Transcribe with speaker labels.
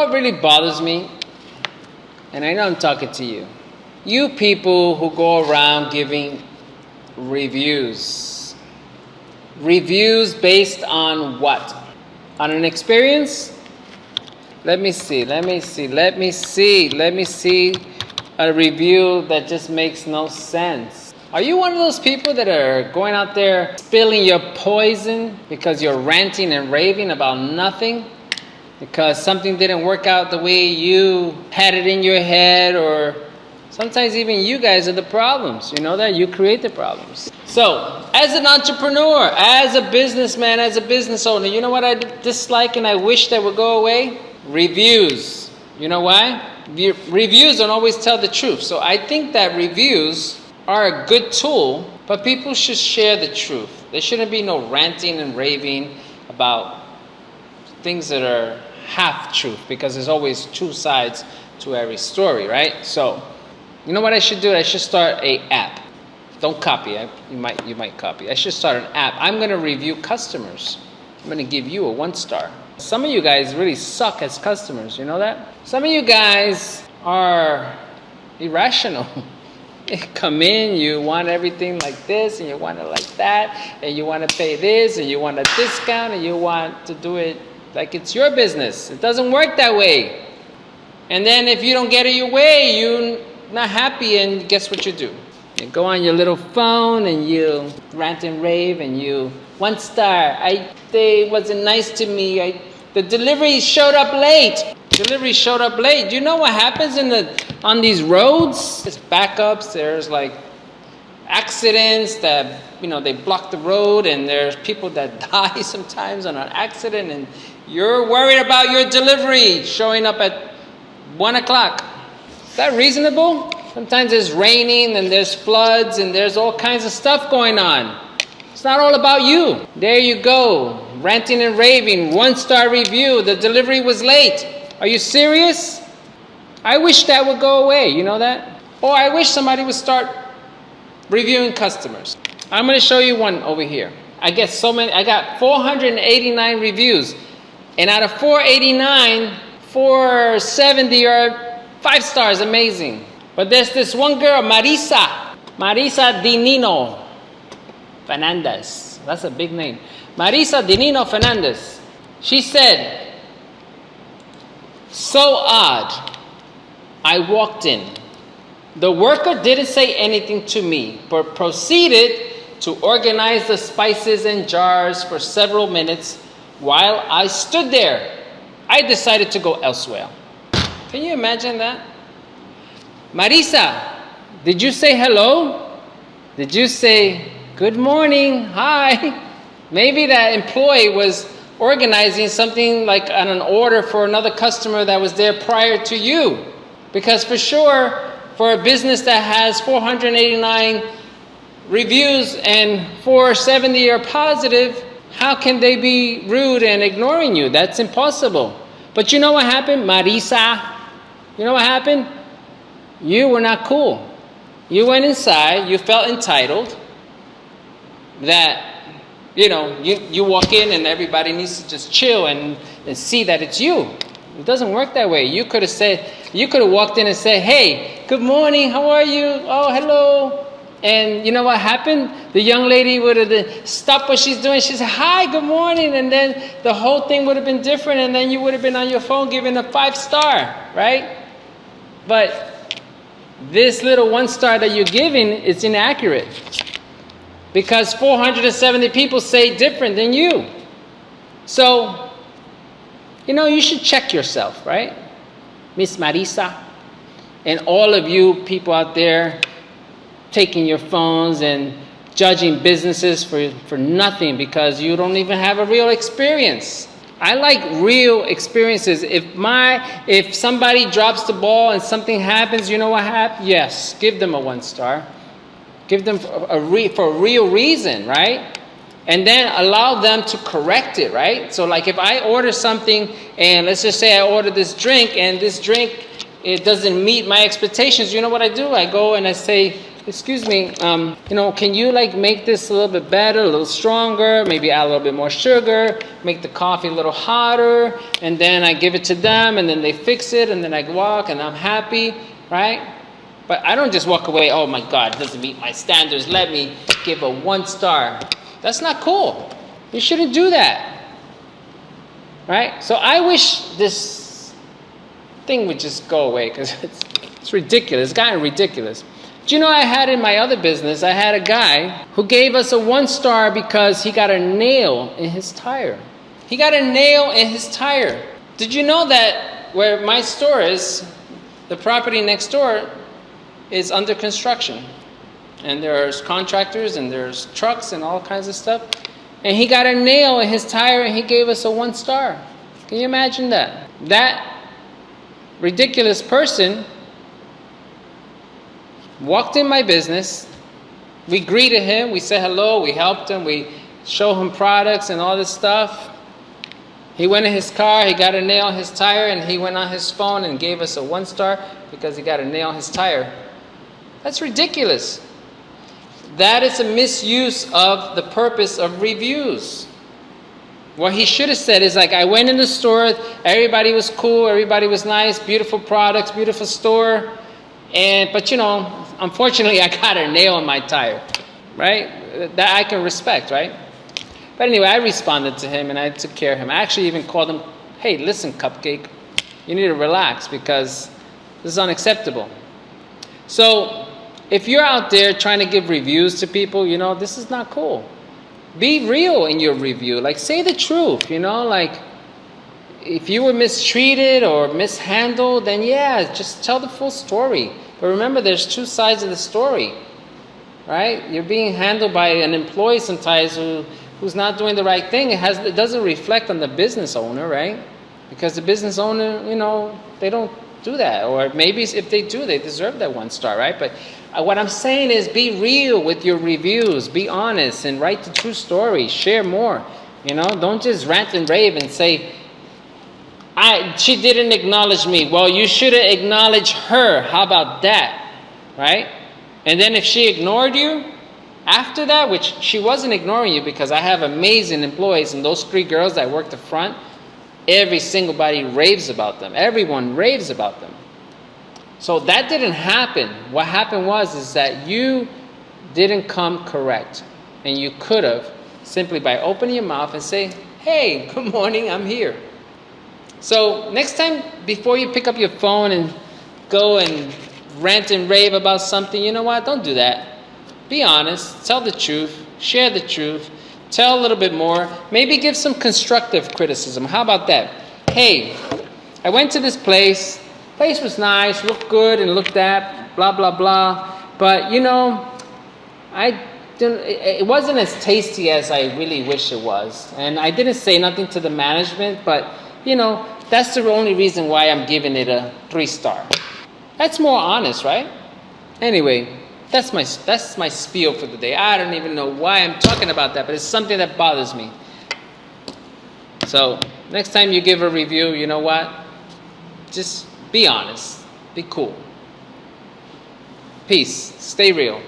Speaker 1: what really bothers me? And I know I'm talking to you. You people who go around giving reviews. Reviews based on what? On an experience? Let me see a review that just makes no sense. Are you one of those people that are going out there spilling your poison because you're ranting and raving about nothing? Because something didn't work out the way you had it in your head, or sometimes even you guys are the problems. You know that? You create the problems. So, as an entrepreneur, as a businessman, as a business owner, you know what I dislike and I wish that would go away? Reviews. You know why? Reviews don't always tell the truth. So I think that reviews are a good tool, but people should share the truth. There shouldn't be no ranting and raving about things that are half truth, because there's always two sides to every story, right? So, you know what I should do? I should start an app. Don't copy. You might copy. I should start an app. I'm going to review customers. I'm going to give you a 1-star. Some of you guys really suck as customers. You know that? Some of you guys are irrational. You come in, you want everything like this, and you want it like that, and you want to pay this, and you want a discount, and you want to do it like it's your business. It doesn't work that way. And then if you don't get it your way, you're not happy, and guess what you do? You go on your little phone and you rant and rave, and you 1-star. They wasn't nice to me. The delivery showed up late. Delivery showed up late. Do you know what happens on these roads? There's backups. There's like accidents that they block the road, and there's people that die sometimes on an accident, and you're worried about your delivery showing up at 1 o'clock. Is that reasonable? Sometimes it's raining and there's floods and there's all kinds of stuff going on. It's not all about you. There you go, ranting and raving, 1-star review, the delivery was late. Are you serious? I wish that would go away, you know that? Or I wish somebody would start reviewing customers. I'm going to show you one over here. I got 489 reviews. And out of 489, 470 are 5 stars, amazing. But there's this one girl, Marisa Dinino Fernandez. That's a big name. Marisa Dinino Fernandez. She said, "So odd. I walked in. The worker didn't say anything to me, but proceeded to organize the spices and jars for several minutes. While I stood there, I decided to go elsewhere." Can you imagine that? Marisa, did you say hello? Did you say good morning, hi? Maybe that employee was organizing something like an order for another customer that was there prior to you. Because for sure, for a business that has 489 reviews and 470 are positive, how can they be rude and ignoring you? That's impossible. But you know what happened, Marisa? You know what happened? You were not cool. You went inside, you felt entitled that, you walk in and everybody needs to just chill and see that it's you. It doesn't work that way. You could have walked in and said, "Hey, good morning, how are you? Oh, hello." And you know what happened? The young lady would have stopped what she's doing. She said, "Hi, good morning." And then the whole thing would have been different. And then you would have been on your phone giving a 5-star, right? But this little 1-star that you're giving is inaccurate. Because 470 people say different than you. So, you should check yourself, right? Miss Marisa. And all of you people out there taking your phones and judging businesses for nothing because you don't even have a real experience. I like real experiences. If somebody drops the ball and something happens, you know what happens? Yes, give them a 1-star. Give them for a real reason, right? And then allow them to correct it, right? So like if I order something and let's just say I order this drink and this drink, it doesn't meet my expectations, you know what I do? I go and I say, excuse me, can you like make this a little bit better, a little stronger, maybe add a little bit more sugar, make the coffee a little hotter, and then I give it to them, and then they fix it, and then I walk, and I'm happy, right? But I don't just walk away, oh my God, it doesn't meet my standards, let me give a 1 star. That's not cool. You shouldn't do that, right? So I wish this thing would just go away, because it's ridiculous. It's gotten ridiculous. Do you know I had in my other business, I had a guy who gave us a 1 star because he got a nail in his tire. He got a nail in his tire. Did you know that where my store is, the property next door is under construction? And there's contractors and there's trucks and all kinds of stuff. And he got a nail in his tire and he gave us a 1 star. Can you imagine that? That ridiculous person walked in my business. We greeted him. We said hello. We helped him. We showed him products and all this stuff. He went in his car. He got a nail in his tire. And he went on his phone and gave us a 1 star because he got a nail in his tire. That's ridiculous. That is a misuse of the purpose of reviews. What he should have said is like, I went in the store. Everybody was cool. Everybody was nice. Beautiful products. Beautiful store. But unfortunately, I got a nail in my tire, right? That I can respect, right? But anyway, I responded to him and I took care of him. I actually even called him, hey, listen, Cupcake, you need to relax because this is unacceptable. So if you're out there trying to give reviews to people, this is not cool. Be real in your review. Like, say the truth, like if you were mistreated or mishandled, then yeah, just tell the full story. But remember, there's 2 sides of the story, right? You're being handled by an employee sometimes who's not doing the right thing. It doesn't reflect on the business owner, right? Because the business owner, they don't do that. Or maybe if they do, they deserve that 1 star, right? But what I'm saying is be real with your reviews. Be honest and write the true story. Share more. Don't just rant and rave and say, she didn't acknowledge me. Well, you should have acknowledged her. How about that? Right? And then if she ignored you after that, which she wasn't ignoring you because I have amazing employees, and those 3 girls that work the front, every single body raves about them. Everyone raves about them. So that didn't happen. What happened is that you didn't come correct. And you could have simply by opening your mouth and say, hey, good morning, I'm here. So next time, before you pick up your phone and go and rant and rave about something, you know what? Don't do that. Be honest. Tell the truth. Share the truth. Tell a little bit more. Maybe give some constructive criticism. How about that? Hey, I went to this place. Place was nice, looked good and looked at, blah, blah, blah. But, it wasn't as tasty as I really wish it was. And I didn't say nothing to the management, but, that's the only reason why I'm giving it a 3 star. That's more honest, right? Anyway, that's my spiel for the day. I don't even know why I'm talking about that, but it's something that bothers me. So next time you give a review, you know what? Just be honest. Be cool. Peace. Stay real.